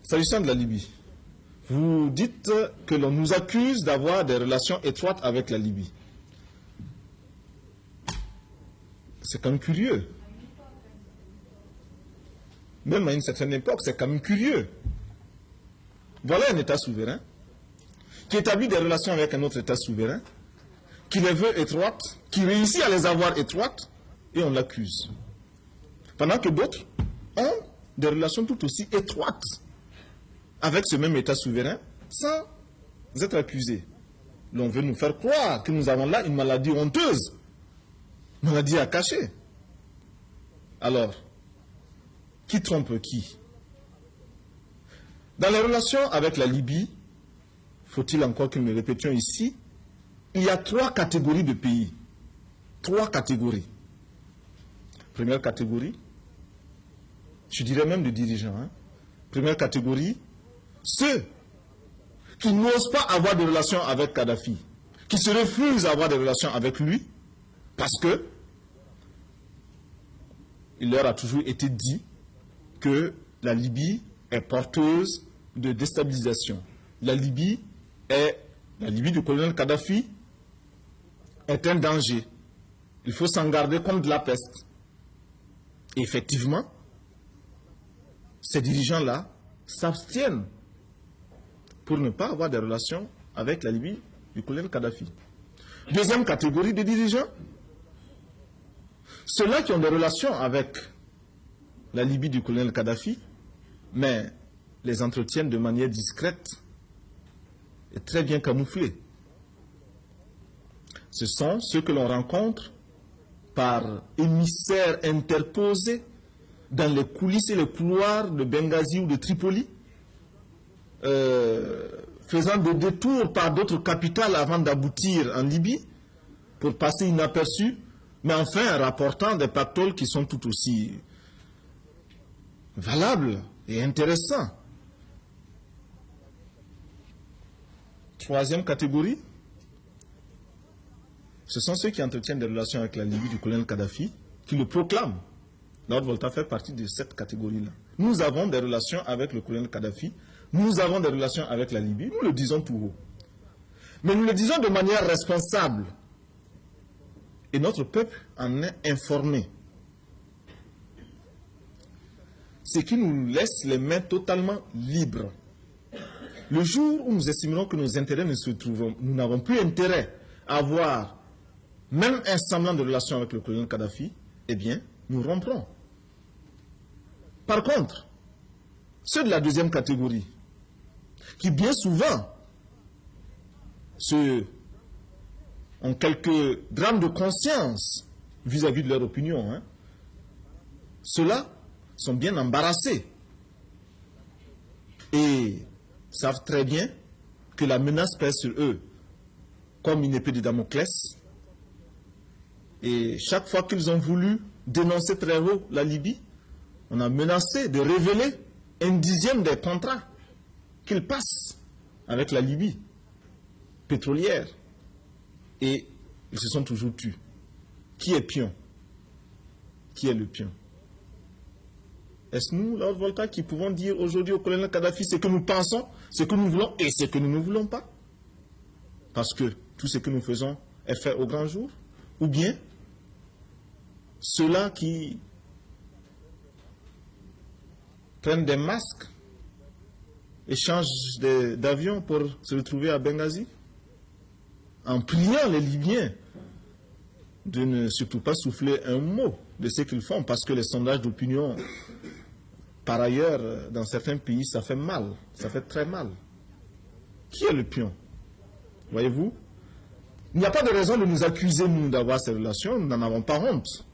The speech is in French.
S'agissant de la Libye, vous dites que l'on nous accuse d'avoir des relations étroites avec la Libye. C'est quand même curieux. Même à une certaine époque, c'est quand même curieux. Voilà un État souverain qui établit des relations avec un autre État souverain, qui les veut étroites, qui réussit à les avoir étroites, et on l'accuse. Pendant que d'autres ont des relations tout aussi étroites avec ce même État souverain, sans être accusés. L'on veut nous faire croire que nous avons là une maladie honteuse, une maladie à cacher. Alors, qui trompe qui? Dans les relations avec la Libye, faut-il encore que nous le répétions ici, il y a 3 catégories de pays. 3 catégories. Première catégorie, je dirais même de dirigeants. Première catégorie, ceux qui n'osent pas avoir de relations avec Kadhafi, qui se refusent à avoir des relations avec lui, parce que il leur a toujours été dit que la Libye est porteuse de déstabilisation. La Libye du colonel Kadhafi est un danger. Il faut s'en garder comme de la peste. Et effectivement, ces dirigeants-là s'abstiennent pour ne pas avoir des relations avec la Libye du colonel Kadhafi. Deuxième catégorie de dirigeants, ceux-là qui ont des relations avec la Libye du colonel Kadhafi, mais les entretiennent de manière discrète et très bien camouflée. Ce sont ceux que l'on rencontre par émissaires interposés dans les coulisses et les couloirs de Benghazi ou de Tripoli, faisant des détours par d'autres capitales avant d'aboutir en Libye, pour passer inaperçus, mais enfin rapportant des pactoles qui sont tout aussi valables et intéressants. Troisième catégorie, ce sont ceux qui entretiennent des relations avec la Libye du colonel Kadhafi, qui le proclament. Lord Volta fait partie de cette catégorie-là. Nous avons des relations avec le colonel Kadhafi, nous avons des relations avec la Libye, nous le disons tout haut. Mais nous le disons de manière responsable. Et notre peuple en est informé. Ce qui nous laisse les mains totalement libres. Le jour où nous estimerons que nos intérêts ne se trouvent, nous n'avons plus intérêt à avoir même un semblant de relation avec le colonel Kadhafi, eh bien, nous romprons. Par contre, ceux de la deuxième catégorie, qui bien souvent ont quelques drames de conscience vis-à-vis de leur opinion, ceux-là sont bien embarrassés et savent très bien que la menace pèse sur eux comme une épée de Damoclès. Et chaque fois qu'ils ont voulu dénoncer très haut la Libye, on a menacé de révéler 1/10 des contrats qu'ils passent avec la Libye pétrolière. Et ils se sont toujours tus. Qui est pion? Qui est le pion? Est-ce nous, Lord Volta, qui pouvons dire aujourd'hui au colonel Kadhafi ce que nous pensons, ce que nous voulons et ce que nous ne voulons pas? Parce que tout ce que nous faisons est fait au grand jour? Ou bien ceux-là qui prennent des masques et changent d'avion pour se retrouver à Benghazi, en priant les Libyens de ne surtout pas souffler un mot de ce qu'ils font, parce que les sondages d'opinion, par ailleurs, dans certains pays, ça fait mal, ça fait très mal. Qui est le pion? Voyez-vous? Il n'y a pas de raison de nous accuser, nous, d'avoir ces relations, nous n'en avons pas honte.